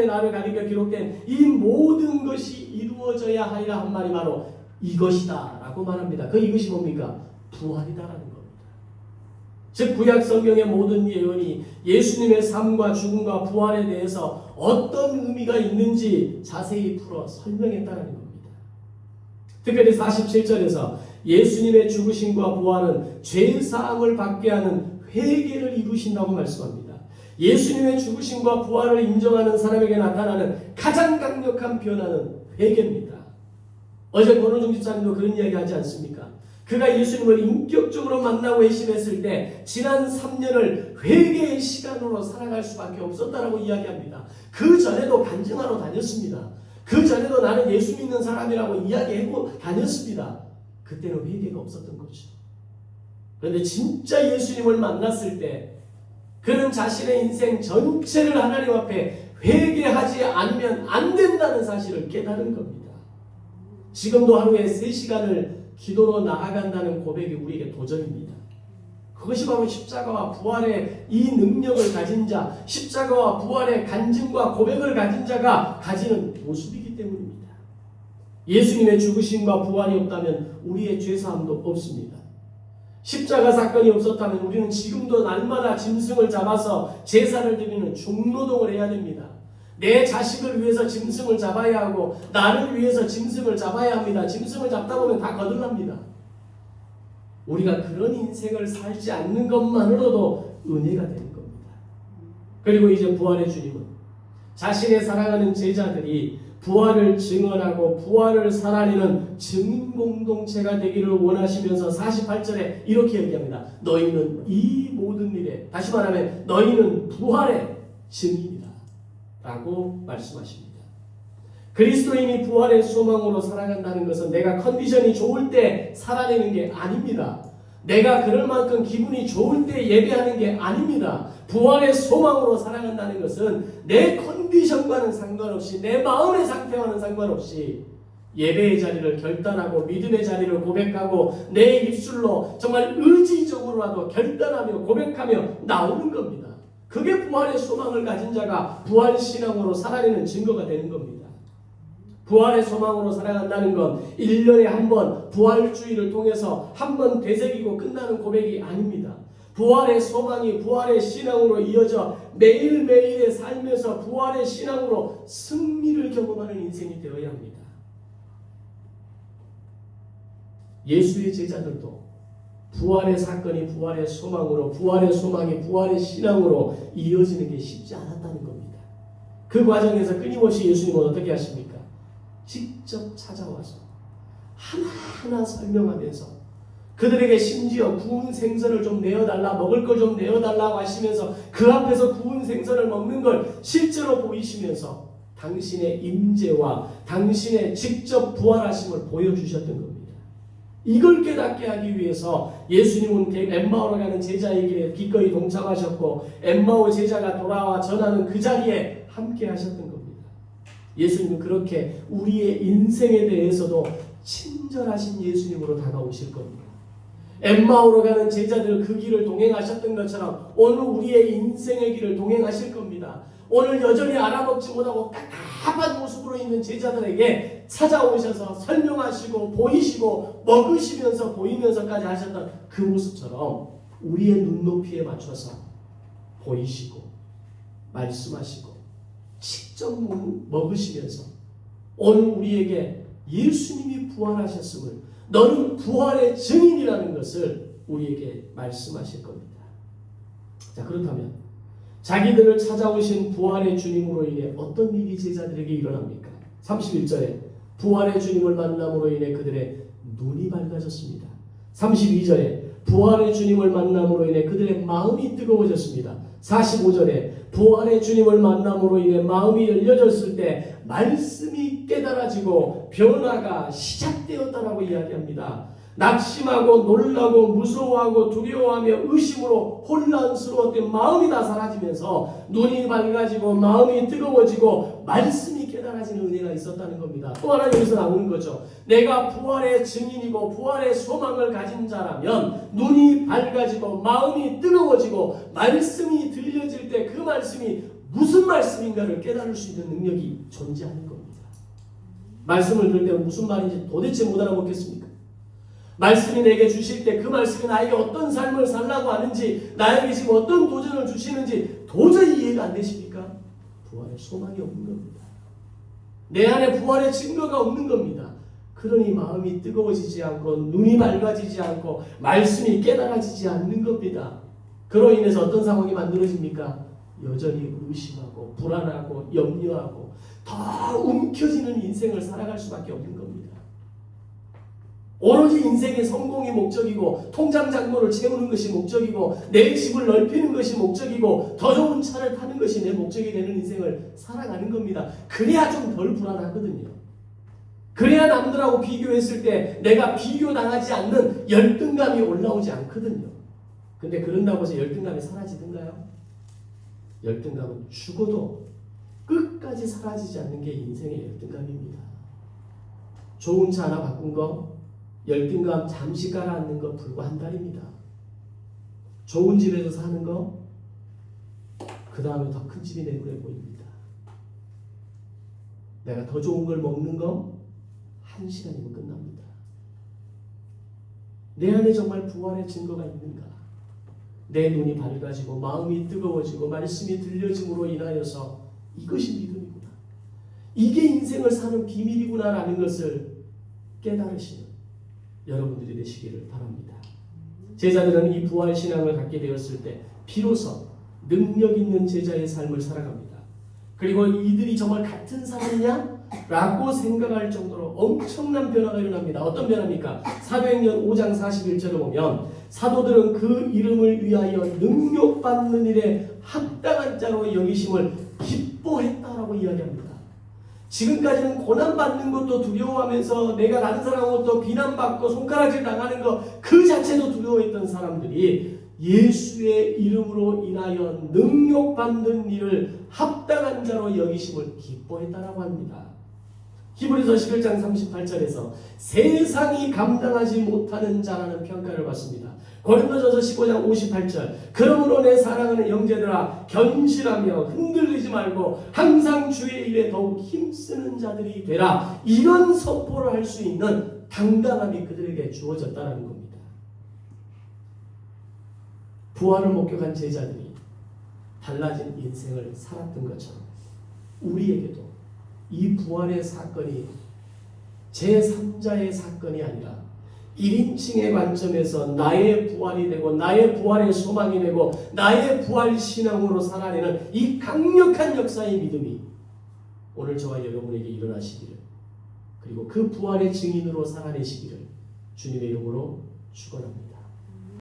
S1: 나를 가리켜 기록된 이 모든 것이 이루어져야 하리라 한 말이 바로 이것이다 라고 말합니다. 그 이것이 뭡니까? 부활이다라는 겁니다. 즉 구약 성경의 모든 예언이 예수님의 삶과 죽음과 부활에 대해서 어떤 의미가 있는지 자세히 풀어 설명했다는 겁니다. 특별히 47절에서 예수님의 죽으심과 부활은 죄사함을 받게 하는 회개를 이루신다고 말씀합니다. 예수님의 죽으심과 부활을 인정하는 사람에게 나타나는 가장 강력한 변화는 회개입니다. 어제 권호중 집사님도 그런 이야기 하지 않습니까? 그가 예수님을 인격적으로 만나고 회심했을 때 지난 3년을 회개의 시간으로 살아갈 수밖에 없었다라고 이야기합니다. 그 전에도 간증하러 다녔습니다. 그 전에도 나는 예수 믿는 사람이라고 이야기하고 다녔습니다. 그때는 회개가 없었던 거죠. 그런데 진짜 예수님을 만났을 때 그는 자신의 인생 전체를 하나님 앞에 회개하지 않으면 안 된다는 사실을 깨달은 겁니다. 지금도 하루에 3시간을 기도로 나아간다는 고백이 우리에게 도전입니다. 그것이 바로 십자가와 부활의 이 능력을 가진 자, 십자가와 부활의 간증과 고백을 가진 자가 가지는 모습이기 때문입니다. 예수님의 죽으심과 부활이 없다면 우리의 죄사함도 없습니다. 십자가 사건이 없었다면 우리는 지금도 날마다 짐승을 잡아서 제사를 드리는 중노동을 해야 됩니다. 내 자식을 위해서 짐승을 잡아야 하고 나를 위해서 짐승을 잡아야 합니다. 짐승을 잡다 보면 다 거들납니다. 우리가 그런 인생을 살지 않는 것만으로도 은혜가 되는 겁니다. 그리고 이제 부활의 주님은 자신의 사랑하는 제자들이 부활을 증언하고 부활을 살아내는 증인 공동체가 되기를 원하시면서 48절에 이렇게 얘기합니다. 너희는 이 모든 일에, 다시 말하면 너희는 부활의 증인이다 라고 말씀하십니다. 그리스도인이 부활의 소망으로 살아간다는 것은 내가 컨디션이 좋을 때 살아내는 게 아닙니다. 내가 그럴 만큼 기분이 좋을 때 예배하는 게 아닙니다. 부활의 소망으로 살아간다는 것은 내 컨디션과는 상관없이 내 마음의 상태와는 상관없이 예배의 자리를 결단하고 믿음의 자리를 고백하고 내 입술로 정말 의지적으로라도 결단하며 고백하며 나오는 겁니다. 그게 부활의 소망을 가진 자가 부활신앙으로 살아내는 증거가 되는 겁니다. 부활의 소망으로 살아간다는 건 1년에 한 번 부활주의를 통해서 한 번 되새기고 끝나는 고백이 아닙니다. 부활의 소망이 부활의 신앙으로 이어져 매일매일의 삶에서 부활의 신앙으로 승리를 경험하는 인생이 되어야 합니다. 예수의 제자들도 부활의 사건이 부활의 소망으로, 부활의 소망이 부활의 신앙으로 이어지는 게 쉽지 않았다는 겁니다. 그 과정에서 끊임없이 예수님은 어떻게 하십니까? 직접 찾아와서 하나하나 설명하면서 그들에게 심지어 구운 생선을 좀 내어달라, 먹을 걸 좀 내어달라고 하시면서 그 앞에서 구운 생선을 먹는 걸 실제로 보이시면서 당신의 임재와 당신의 직접 부활하심을 보여주셨던 겁니다. 이걸 깨닫게 하기 위해서 예수님은 엠마오로 가는 제자의 길에 기꺼이 동참하셨고 엠마오 제자가 돌아와 전하는 그 자리에 함께 하셨던 겁니다. 예수님은 그렇게 우리의 인생에 대해서도 친절하신 예수님으로 다가오실 겁니다. 엠마오로 가는 제자들 그 길을 동행하셨던 것처럼 오늘 우리의 인생의 길을 동행하실 겁니다. 오늘 여전히 알아먹지 못하고 깝깝한 모습으로 있는 제자들에게 찾아오셔서 설명하시고 보이시고 먹으시면서 보이면서까지 하셨던 그 모습처럼 우리의 눈높이에 맞춰서 보이시고 말씀하시고 직접 먹으시면서 오늘 우리에게 예수님이 부활하셨음을, 너는 부활의 증인이라는 것을 우리에게 말씀하실 겁니다. 자, 그렇다면 자기들을 찾아오신 부활의 주님으로 인해 어떤 일이 제자들에게 일어납니까? 31절에 부활의 주님을 만남으로 인해 그들의 눈이 밝아졌습니다. 32절에 부활의 주님을 만남으로 인해 그들의 마음이 뜨거워졌습니다. 45절에 부활의 주님을 만남으로 인해 마음이 열려졌을 때 말씀이 깨달아지고 변화가 시작되었다라고 이야기합니다. 낙심하고 놀라고 무서워하고 두려워하며 의심으로 혼란스러웠던 마음이 다 사라지면서 눈이 밝아지고 마음이 뜨거워지고 말씀이 깨달아지는 은혜가 있었다는 겁니다. 또 하나 여기서 나오는 거죠. 내가 부활의 증인이고 부활의 소망을 가진 자라면 눈이 밝아지고 마음이 뜨거워지고 말씀이 들려질 때 그 말씀이 무슨 말씀인가를 깨달을 수 있는 능력이 존재하는 겁니다. 말씀을 들을 때 무슨 말인지 도대체 못 알아먹겠습니까? 말씀이 내게 주실 때 그 말씀이 나에게 어떤 삶을 살라고 하는지, 나에게 지금 어떤 도전을 주시는지 도저히 이해가 안 되십니까? 부활의 소망이 없는 겁니다. 내 안에 부활의 증거가 없는 겁니다. 그러니 마음이 뜨거워지지 않고 눈이 밝아지지 않고 말씀이 깨달아지지 않는 겁니다. 그로 인해서 어떤 상황이 만들어집니까? 여전히 의심하고 불안하고 염려하고 더 움켜쥐는 인생을 살아갈 수밖에 없는 겁니다. 오로지 인생의 성공이 목적이고 통장 잔고를 채우는 것이 목적이고 내 집을 넓히는 것이 목적이고 더 좋은 차를 타는 것이 내 목적이 되는 인생을 살아가는 겁니다. 그래야 좀 덜 불안하거든요. 그래야 남들하고 비교했을 때 내가 비교당하지 않는 열등감이 올라오지 않거든요. 근데 그런다고 해서 열등감이 사라지던가요? 열등감은 죽어도 끝까지 사라지지 않는 게 인생의 열등감입니다. 좋은 차 하나 바꾼 거 열등감 잠시 가라앉는 거 불과 한 달입니다. 좋은 집에서 사는 거 그 다음에 더 큰 집이 내 눈에 보입니다. 내가 더 좋은 걸 먹는 거 1시간이면 끝납니다. 내 안에 정말 부활의 증거가 있는가? 내 눈이 밝아지고 마음이 뜨거워지고 말씀이 들려짐으로 인하여서 이것이 믿음이구나. 이게 인생을 사는 비밀이구나라는 것을 깨달으시는 여러분들이 되시기를 바랍니다. 제자들은 이 부활 신앙을 갖게 되었을 때 비로소 능력 있는 제자의 삶을 살아갑니다. 그리고 이들이 정말 같은 사람이냐? 라고 생각할 정도로 엄청난 변화가 일어납니다. 어떤 변화입니까? 사도행전 5장 41절을 보면 사도들은 그 이름을 위하여 능력받는 일에 합당한 자로 여기심을 기뻐했다라고 이야기합니다. 지금까지는 고난받는 것도 두려워하면서 내가 다른 사람으로부터 비난받고 손가락질 당하는 것 그 자체도 두려워했던 사람들이 예수의 이름으로 인하여 능력받는 일을 합당한 자로 여기심을 기뻐했다라고 합니다. 히브리서 11장 38절에서 세상이 감당하지 못하는 자라는 평가를 받습니다. 고린도전서 15장 58절 그러므로 내 사랑하는 형제들아 견실하며 흔들리지 말고 항상 주의 일에 더욱 힘쓰는 자들이 되라. 이런 선포를 할 수 있는 당당함이 그들에게 주어졌다는 겁니다. 부활을 목격한 제자들이 달라진 인생을 살았던 것처럼 우리에게도 이 부활의 사건이 제3자의 사건이 아니라 1인칭의 관점에서 나의 부활이 되고 나의 부활의 소망이 되고 나의 부활 신앙으로 살아내는 이 강력한 역사의 믿음이 오늘 저와 여러분에게 일어나시기를, 그리고 그 부활의 증인으로 살아내시기를 주님의 이름으로 축원합니다.